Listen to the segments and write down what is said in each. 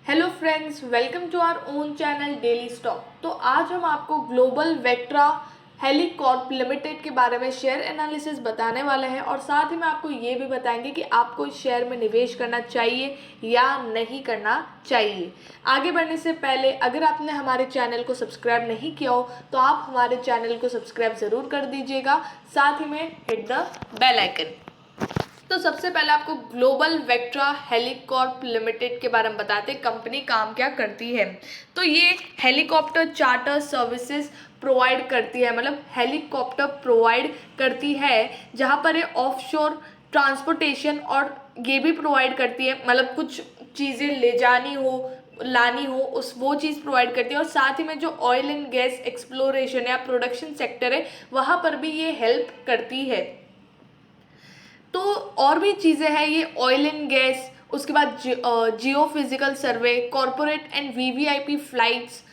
Hello friends, welcome to our own channel daily stock. तो आज हम आपको ग्लोबल वेक्ट्रा हेलीकॉर्प लिमिटेड के बारे में शेयर एनालिसिस बताने वाले हैं और साथ ही में आपको ये भी बताएंगे कि आपको इस शेयर में निवेश करना चाहिए या नहीं करना चाहिए। आगे बढ़ने से पहले अगर आपने हमारे चैनल को सब्सक्राइब नहीं किया हो तो आप हमारे चैनल को सब्सक्राइब ज़रूर कर दीजिएगा, साथ ही में हिट द बेल आइकन। तो सबसे पहले आपको ग्लोबल वेक्ट्रा हेलीकॉर्प लिमिटेड के बारे में बताते हैं कंपनी काम क्या करती है। तो ये हेलीकॉप्टर चार्टर सर्विसेज प्रोवाइड करती है, मतलब हेलीकॉप्टर प्रोवाइड करती है जहाँ पर ये ऑफशोर ट्रांसपोर्टेशन और ये भी प्रोवाइड करती है, मतलब कुछ चीज़ें ले जानी हो लानी हो उस वो चीज़ प्रोवाइड करती है। और साथ ही में जो ऑयल एंड गैस एक्सप्लोरेशन या प्रोडक्शन सेक्टर है वहाँ पर भी ये हेल्प करती है। तो और भी चीज़ें हैं, ये ऑयल एंड गैस, उसके बाद geophysical survey, corporate and VVIP flights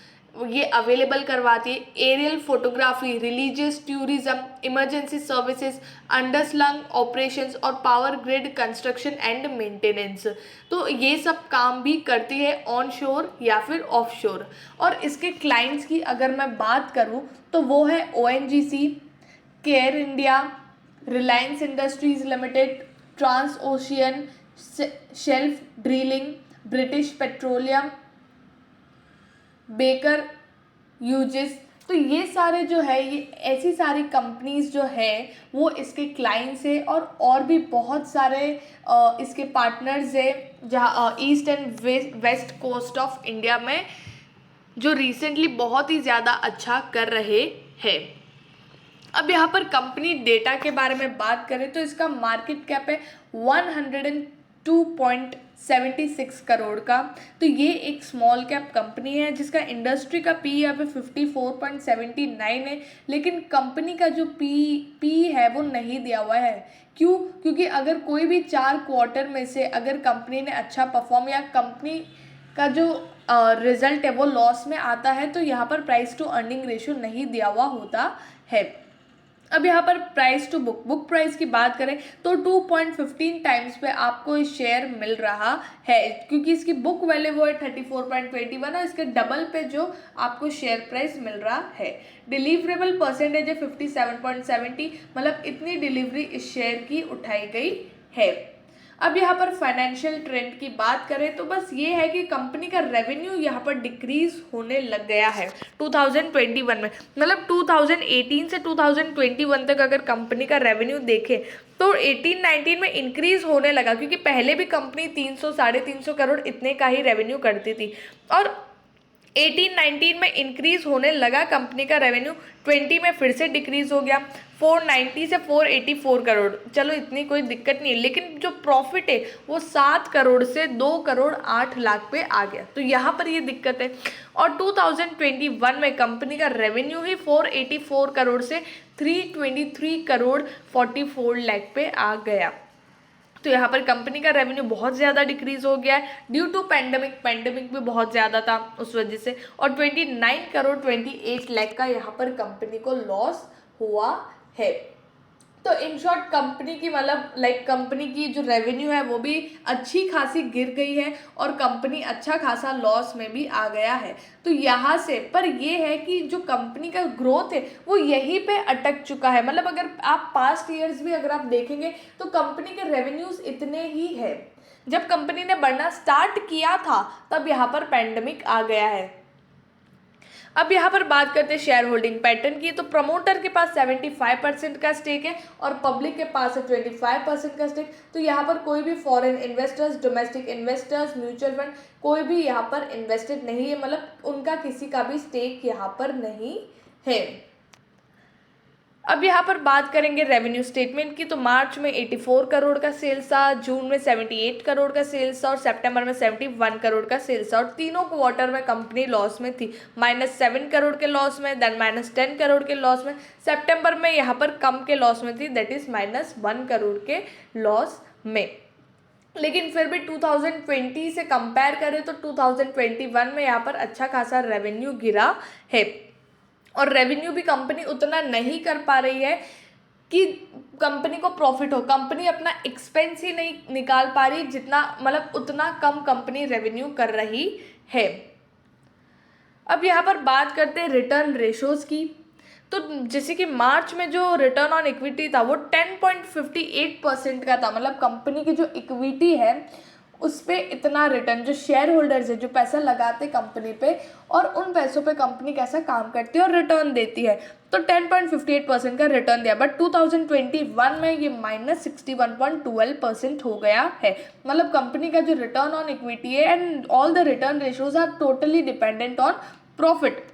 ये अवेलेबल करवाती है, aerial photography, religious tourism, emergency services, underslung operations और power grid construction and maintenance. तो ये सब काम भी करती है ऑन शोर या फिर ऑफ शोर। और इसके क्लाइंट्स की अगर मैं बात करूँ तो वो है ONGC, Cairn India, Reliance Industries Limited, Transocean, Shelf Drilling, British Petroleum, Baker Hughes. तो ये सारे जो है, ये ऐसी सारी कंपनीज जो है वो इसके क्लाइंट्स है। और भी बहुत सारे इसके पार्टनर्स है जहाँ east and west coast of India में जो रिसेंटली बहुत ही ज़्यादा अच्छा कर रहे हैं। अब यहाँ पर कंपनी डेटा के बारे में बात करें तो इसका मार्केट कैप है 102.76 करोड़ का। तो ये एक स्मॉल कैप कंपनी है जिसका इंडस्ट्री का पी यहाँ पे 54.79 है, लेकिन कंपनी का जो पी है वो नहीं दिया हुआ है। क्यों? क्योंकि अगर कोई भी 4 क्वार्टर में से अगर कंपनी ने अच्छा परफॉर्म या कंपनी का जो रिजल्ट है वो लॉस में आता है तो यहाँ पर प्राइस टू अर्निंग रेशियो नहीं दिया हुआ होता है। अब यहाँ पर प्राइस टू बुक प्राइस की बात करें तो 2.15 टाइम्स पे आपको ये शेयर मिल रहा है, क्योंकि इसकी बुक वैल्यू वो है 34.21 और इसके डबल पे जो आपको शेयर प्राइस मिल रहा है। डिलीवरेबल परसेंटेज है 57.70, मतलब इतनी डिलीवरी इस शेयर की उठाई गई है। अब यहाँ पर फाइनेंशियल ट्रेंड की बात करें तो बस ये है कि कंपनी का रेवेन्यू यहाँ पर डिक्रीज होने लग गया है 2021 में। मतलब 2018 से 2021 तक अगर कंपनी का रेवेन्यू देखें तो 18-19 में इंक्रीज होने लगा, क्योंकि पहले भी कंपनी 300-350 करोड़ इतने का ही रेवेन्यू करती थी और 18-19 में इंक्रीज होने लगा कंपनी का रेवेन्यू। 20 में फिर से डिक्रीज हो गया 490 से 484 करोड़। चलो इतनी कोई दिक्कत नहीं है, लेकिन जो प्रॉफिट है वो 7 करोड़ से 2 करोड़ 8 लाख पे आ गया, तो यहाँ पर ये दिक्कत है। और 2021 में कंपनी का रेवेन्यू ही 484 करोड़ से 323 करोड़ 44 लाख पे आ गया। तो यहाँ पर कंपनी का रेवेन्यू बहुत ज़्यादा डिक्रीज हो गया है ड्यू टू पैंडमिक भी बहुत ज़्यादा था उस वजह से। और 29 करोड़ 28 लाख का यहाँ पर कंपनी को लॉस हुआ है। तो इन शॉर्ट कंपनी की मतलब कंपनी की जो रेवेन्यू है वो भी अच्छी खासी गिर गई है और कंपनी अच्छा खासा लॉस में भी आ गया है। तो यहाँ से पर ये है कि जो कंपनी का ग्रोथ है वो यहीं पे अटक चुका है। मतलब अगर आप पास्ट ईयर्स भी अगर आप देखेंगे तो कंपनी के रेवेन्यूज इतने ही है। जब कंपनी ने बढ़ना स्टार्ट किया था तब यहाँ पर पैंडमिक आ गया है। अब यहाँ पर बात करते हैं शेयर होल्डिंग पैटर्न की। तो प्रमोटर के पास 75% का स्टेक है और पब्लिक के पास है 25% का स्टेक। तो यहाँ पर कोई भी foreign investors, domestic investors, mutual fund कोई भी यहाँ पर इन्वेस्टेड नहीं है, मतलब उनका किसी का भी स्टेक यहाँ पर नहीं है। अब यहाँ पर बात करेंगे रेवेन्यू स्टेटमेंट की। तो मार्च में 84 करोड़ का सेल्स था, जून में 78 करोड़ का सेल्स था और सितंबर में 71 करोड़ का सेल्स था। और तीनों क्वार्टर में कंपनी लॉस में थी, -7 करोड़ के लॉस में, देन -10 करोड़ के लॉस में, सितंबर में यहाँ पर कम के लॉस में थी, दैट इज -1 करोड़ के लॉस में। लेकिन फिर भी 2020 से कंपेयर करें तो 2021 में यहाँ पर अच्छा खासा रेवेन्यू गिरा है और रेवेन्यू भी कंपनी उतना नहीं कर पा रही है कि कंपनी को प्रॉफिट हो, कंपनी अपना एक्सपेंस ही नहीं निकाल पा रही जितना, मतलब उतना कम कंपनी रेवेन्यू कर रही है। अब यहाँ पर बात करते हैं रिटर्न रेशोज़ की। तो जैसे कि मार्च में जो रिटर्न ऑन इक्विटी था वो 10.58% का था, मतलब कंपनी की जो इक्विटी है उस पे इतना रिटर्न, जो शेयर होल्डर्स है जो पैसा लगाते कंपनी पे और उन पैसों पे कंपनी कैसा काम करती है और रिटर्न देती है, तो 10.58% का रिटर्न दिया। बट 2021 में ये -61.12% हो गया है। मतलब कंपनी का जो रिटर्न ऑन इक्विटी है and all the return ratios are totally dependent on profit.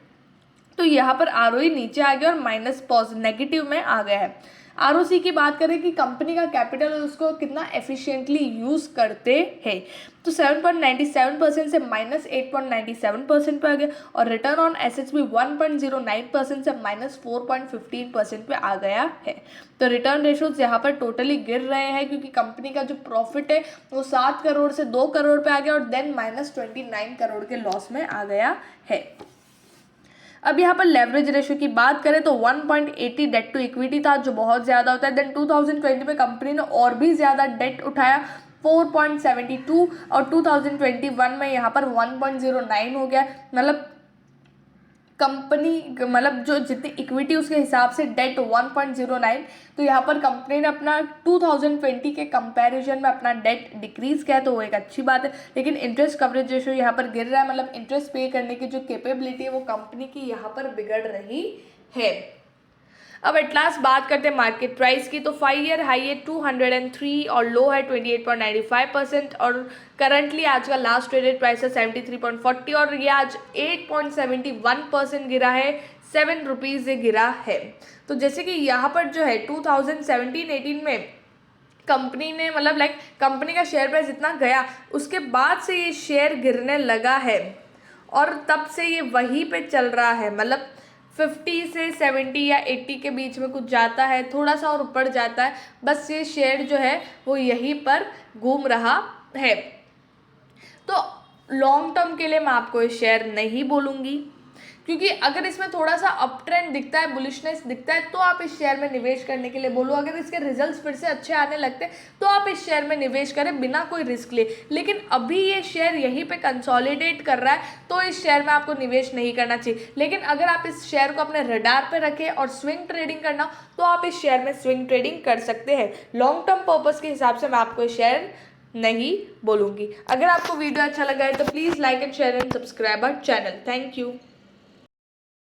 तो यहाँ पर आरओई नीचे आ गया और माइनस नेगेटिव में आ गया है। आरओसी की बात करें कि कंपनी का कैपिटल उसको कितना एफिशिएंटली यूज़ करते हैं, तो 7.97% से -8.97% पे आ गया और रिटर्न ऑन एसेट्स भी 1.09% से -4.15% पे आ गया है। तो रिटर्न रेशोज यहाँ पर टोटली गिर रहे हैं क्योंकि कंपनी का जो प्रॉफिट है वो 7 करोड़ से 2 करोड़ पे आ गया और देन -29 करोड़ के लॉस में आ गया है। अब यहाँ पर लेवरेज रेशो की बात करें तो 1.80 डेट टू इक्विटी था, जो बहुत ज़्यादा होता है। देन 2020 में कंपनी ने और भी ज़्यादा डेट उठाया 4.72 और 2021 में यहाँ पर 1.09 हो गया। मतलब कंपनी, मतलब जो जितनी इक्विटी उसके हिसाब से डेट 1.09, तो यहाँ पर कंपनी ने अपना 2020 के कंपैरिजन में अपना डेट डिक्रीज किया, तो वो एक अच्छी बात है। लेकिन इंटरेस्ट कवरेज रेशो यहाँ पर गिर रहा है, मतलब इंटरेस्ट पे करने की जो कैपेबिलिटी है वो कंपनी की यहाँ पर बिगड़ रही है। अब एट लास्ट बात करते हैं मार्केट प्राइस की। तो 5 ईयर हाई है 203 और लो है 28.95% और करंटली आज का लास्ट ट्रेडेड प्राइस है 73.40 और ये आज 8.71% गिरा है, 7 रुपीज़ से गिरा है। तो जैसे कि यहाँ पर जो है 2017-18 में कंपनी ने, मतलब लाइक कंपनी का शेयर प्राइस इतना गया, उसके बाद से ये शेयर गिरने लगा है और तब से ये वहीं पे चल रहा है। मतलब 50 से 70 या 80 के बीच में कुछ जाता है, थोड़ा सा और ऊपर जाता है, बस ये शेयर जो है वो यहीं पर घूम रहा है। तो लॉन्ग टर्म के लिए मैं आपको ये शेयर नहीं बोलूँगी, क्योंकि अगर इसमें थोड़ा सा अप ट्रेंड दिखता है, बुलिशनेस दिखता है, तो आप इस शेयर में निवेश करने के लिए बोलो। अगर इसके रिजल्ट्स फिर से अच्छे आने लगते हैं तो आप इस शेयर में निवेश करें बिना कोई रिस्क लिए। लेकिन अभी ये शेयर यहीं पे कंसोलिडेट कर रहा है, तो इस शेयर में आपको निवेश नहीं करना चाहिए। लेकिन अगर आप इस शेयर को अपने रडार पे रखें और स्विंग ट्रेडिंग करना, तो आप इस शेयर में स्विंग ट्रेडिंग कर सकते हैं। लॉन्ग टर्म पर्पज़ के हिसाब से मैं आपको शेयर नहीं बोलूँगी। अगर आपको वीडियो अच्छा लगा है तो please like and share and subscribe our channel. Thank you.